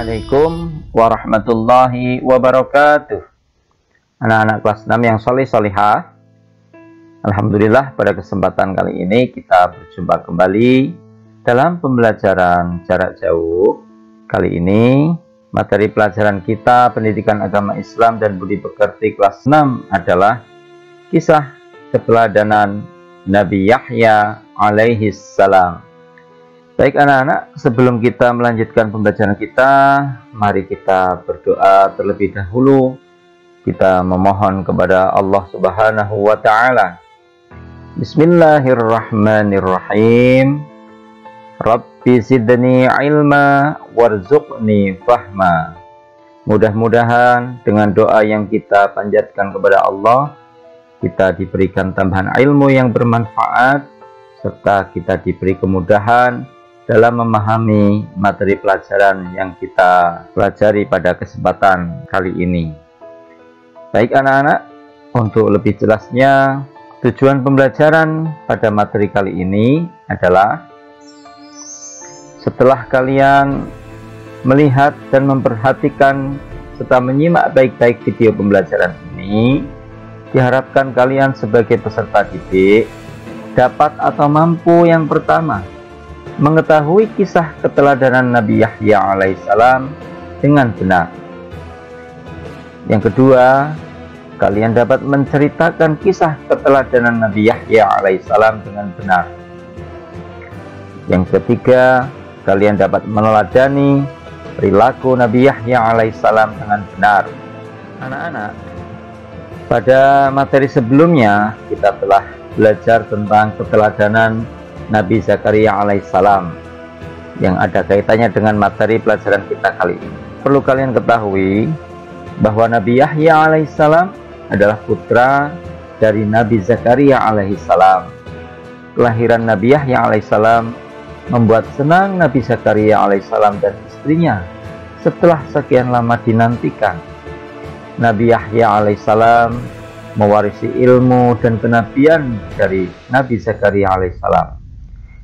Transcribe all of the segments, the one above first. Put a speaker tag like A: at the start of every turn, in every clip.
A: Assalamualaikum warahmatullahi wabarakatuh. Anak-anak kelas 6 yang soleh-solihah, alhamdulillah pada kesempatan kali ini kita berjumpa kembali dalam pembelajaran jarak jauh. Kali ini materi pelajaran kita pendidikan agama Islam dan budi pekerti kelas 6 adalah kisah keteladanan Nabi Yahya alaihi salam. Baik anak-anak, sebelum kita melanjutkan pembelajaran kita, mari kita berdoa terlebih dahulu. Kita memohon kepada Allah Subhanahu wa Ta'ala. Bismillahirrahmanirrahim. Rabbi zidni ilma warzuqni fahma. Mudah-mudahan dengan doa yang kita panjatkan kepada Allah, kita diberikan tambahan ilmu yang bermanfaat, serta kita diberi kemudahan dalam memahami materi pelajaran yang kita pelajari pada kesempatan kali ini. Baik anak-anak, untuk lebih jelasnya, tujuan pembelajaran pada materi kali ini adalah setelah kalian melihat dan memperhatikan serta menyimak baik-baik video pembelajaran ini, diharapkan kalian sebagai peserta didik dapat atau mampu yang pertama mengetahui kisah keteladanan Nabi Yahya alaihissalam dengan benar. Yang kedua, kalian dapat menceritakan kisah keteladanan Nabi Yahya alaihissalam dengan benar. Yang ketiga, kalian dapat meneladani perilaku Nabi Yahya alaihissalam dengan benar. Anak-anak, pada materi sebelumnya kita telah belajar tentang keteladanan Nabi Zakaria alaihissalam yang ada kaitannya dengan materi pelajaran kita kali ini. Perlu kalian ketahui bahwa Nabi Yahya alaihissalam adalah putra dari Nabi Zakaria alaihissalam. Kelahiran Nabi Yahya alaihissalam membuat senang Nabi Zakaria alaihissalam dan istrinya setelah sekian lama dinantikan. Nabi Yahya alaihissalam mewarisi ilmu dan kenabian dari Nabi Zakaria alaihissalam.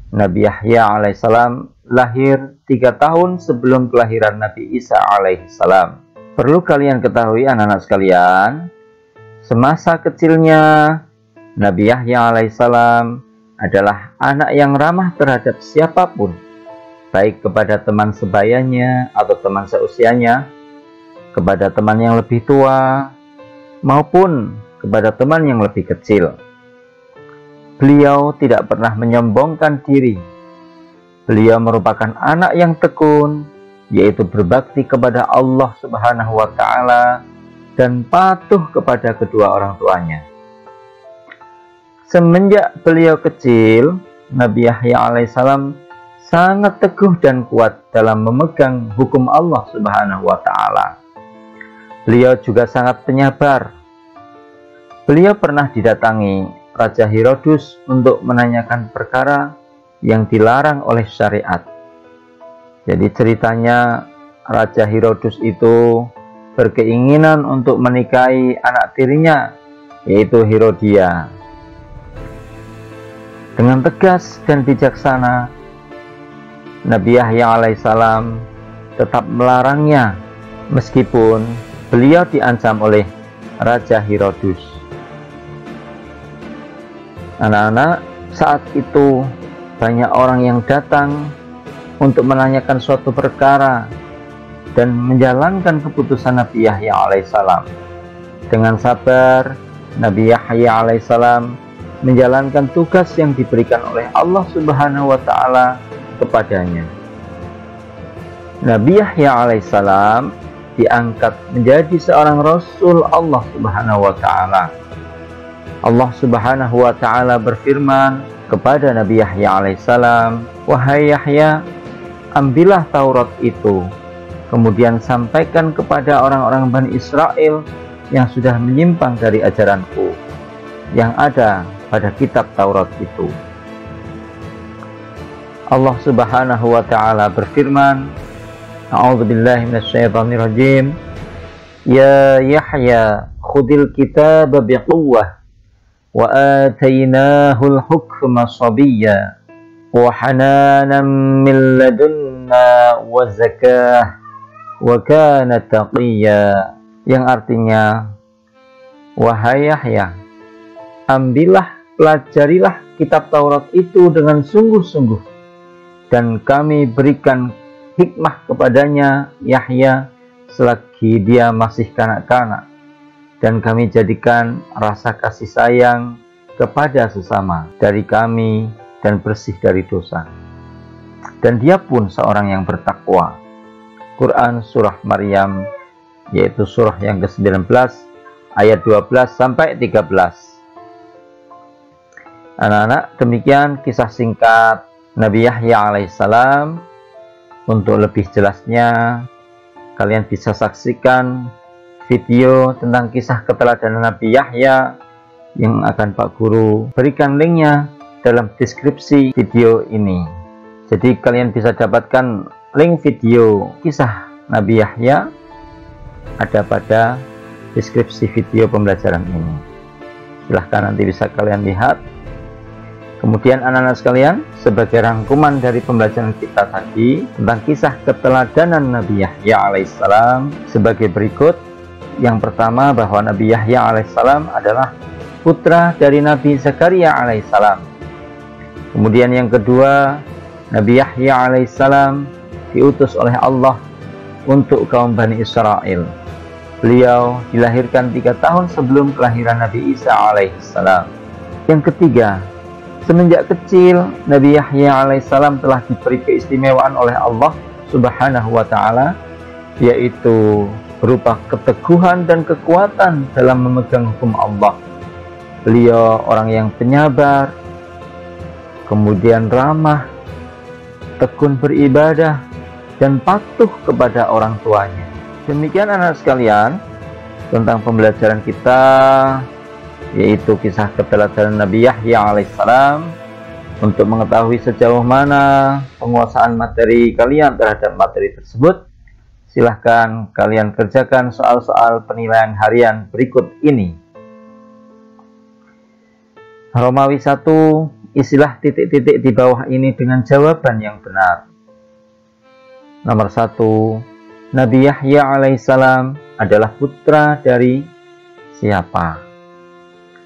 A: Nabi Yahya alaihissalam lahir 3 tahun sebelum kelahiran Nabi Isa alaihissalam. Perlu kalian ketahui anak-anak sekalian, semasa kecilnya Nabi Yahya alaihissalam adalah anak yang ramah terhadap siapapun, baik kepada teman sebayanya atau teman seusianya, kepada teman yang lebih tua, maupun kepada teman yang lebih kecil. Beliau tidak pernah menyombongkan diri. Beliau merupakan anak yang tekun, yaitu berbakti kepada Allah Subhanahu wa Ta'ala dan patuh kepada kedua orang tuanya. Semenjak beliau kecil, Nabi Yahya alaihissalam sangat teguh dan kuat dalam memegang hukum Allah Subhanahu wa Ta'ala. Beliau juga sangat penyabar. Beliau pernah didatangi Raja Herodes untuk menanyakan perkara yang dilarang oleh syariat. Jadi ceritanya Raja Herodes itu berkeinginan untuk menikahi anak tirinya, yaitu Herodia. Dengan tegas dan bijaksana, Nabi Yahya alaihissalam tetap melarangnya meskipun beliau diancam oleh Raja Herodes. Anak-anak, saat itu banyak orang yang datang untuk menanyakan suatu perkara dan menjalankan keputusan Nabi Yahya alaihissalam. Dengan sabar, Nabi Yahya alaihissalam menjalankan tugas yang diberikan oleh Allah Subhanahu wa Ta'ala kepadanya. Nabi Yahya alaihissalam diangkat menjadi seorang Rasul Allah Subhanahu wa Ta'ala. Allah Subhanahu wa Ta'ala berfirman kepada Nabi Yahya alaihissalam, "Wahai Yahya, ambillah Taurat itu, kemudian sampaikan kepada orang-orang Bani Israel yang sudah menyimpang dari ajaranku yang ada pada kitab Taurat itu." Allah Subhanahu wa Ta'ala berfirman, A'udzubillahi minasyaitonirrajim, "Ya Yahya, khudil kitaba biquwwah wa atainahul hukma sabiyya wa hananan min ladunna wa zakah wa kana taqiyya, yang artinya, wahai Yahya, ambillah, pelajarilah kitab Taurat itu dengan sungguh-sungguh, dan kami berikan hikmah kepadanya Yahya selagi dia masih kanak-kanak, dan kami jadikan rasa kasih sayang kepada sesama dari kami dan bersih dari dosa, dan dia pun seorang yang bertakwa. Quran Surah Maryam, yaitu surah yang ke-19 ayat 12 sampai 13. Anak-anak, demikian kisah singkat Nabi Yahya alaihissalam. Untuk lebih jelasnya, kalian bisa saksikan video tentang kisah keteladanan Nabi Yahya yang akan Pak Guru berikan linknya dalam deskripsi video ini. Jadi kalian bisa dapatkan link video kisah Nabi Yahya ada pada deskripsi video pembelajaran ini. Silahkan nanti bisa kalian lihat. Kemudian anak-anak sekalian, sebagai rangkuman dari pembelajaran kita tadi tentang kisah keteladanan Nabi Yahya alaihissalam sebagai berikut. Yang pertama, bahwa Nabi Yahya alaihissalam adalah putra dari Nabi Zakaria alaihissalam. Kemudian yang kedua, Nabi Yahya alaihissalam diutus oleh Allah untuk kaum Bani Israel. Beliau dilahirkan 3 tahun sebelum kelahiran Nabi Isa alaihissalam. Yang ketiga, semenjak kecil Nabi Yahya alaihissalam telah diberi keistimewaan oleh Allah subhanahu wa ta'ala, yaitu berupa keteguhan dan kekuatan dalam memegang hukum Allah. Beliau orang yang penyabar, kemudian ramah, tekun beribadah, dan patuh kepada orang tuanya. Demikian anak sekalian tentang pembelajaran kita, yaitu kisah keteladanan Nabi Yahya alaihissalam. Untuk mengetahui sejauh mana penguasaan materi kalian terhadap materi tersebut, silahkan kalian kerjakan soal-soal penilaian harian berikut ini. Romawi 1, isilah titik-titik di bawah ini dengan jawaban yang benar. Nomor 1, Nabi Yahya alaihissalam adalah putra dari siapa?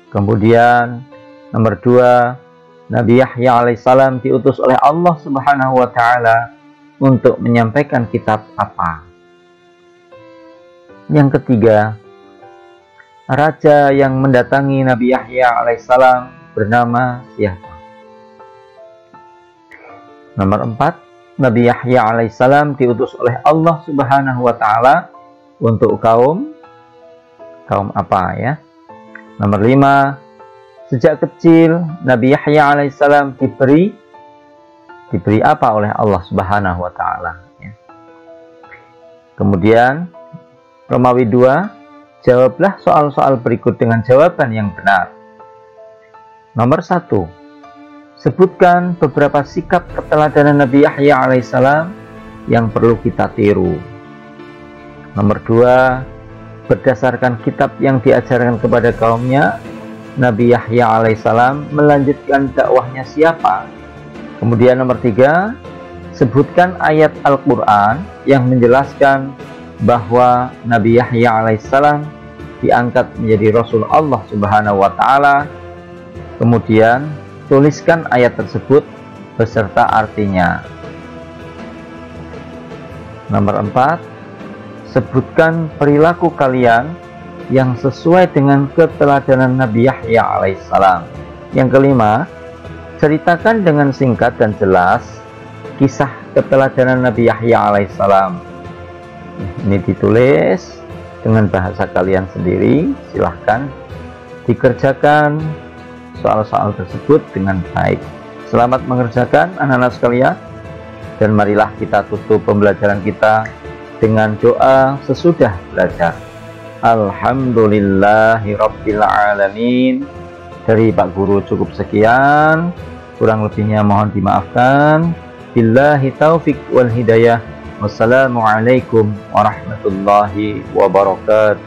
A: Kemudian nomor 2, Nabi Yahya alaihissalam diutus oleh Allah subhanahu wa ta'ala untuk menyampaikan kitab apa? Yang ketiga, raja yang mendatangi Nabi Yahya alaihissalam bernama siapa? Nomor 4, Nabi Yahya alaihissalam diutus oleh Allah subhanahu wa ta'ala untuk kaum apa ya? Nomor 5, sejak kecil Nabi Yahya alaihissalam diberi apa oleh Allah subhanahu wa ta'ala ya. Kemudian Romawi 2, jawablah soal-soal berikut dengan jawaban yang benar. Nomor 1, sebutkan beberapa sikap keteladanan Nabi Yahya alaihissalam yang perlu kita tiru. Nomor 2, berdasarkan kitab yang diajarkan kepada kaumnya, Nabi Yahya alaihissalam melanjutkan dakwahnya siapa? Kemudian nomor 3, sebutkan ayat Al-Quran yang menjelaskan bahwa Nabi Yahya alaihissalam diangkat menjadi Rasul Allah subhanahu wa ta'ala. Kemudian tuliskan ayat tersebut beserta artinya. Nomor 4, sebutkan perilaku kalian yang sesuai dengan keteladanan Nabi Yahya alaihissalam. Yang kelima, ceritakan dengan singkat dan jelas kisah keteladanan Nabi Yahya alaihissalam. Ini ditulis dengan bahasa kalian sendiri. Silahkan dikerjakan soal-soal tersebut dengan baik. Selamat mengerjakan anak-anak sekalian, dan marilah kita tutup pembelajaran kita dengan doa sesudah belajar. Alhamdulillahirabbil alamin. Dari Pak Guru cukup sekian, kurang lebihnya mohon dimaafkan. Billahi taufik wal hidayah. Wassalamualaikum warahmatullahi wabarakatuh.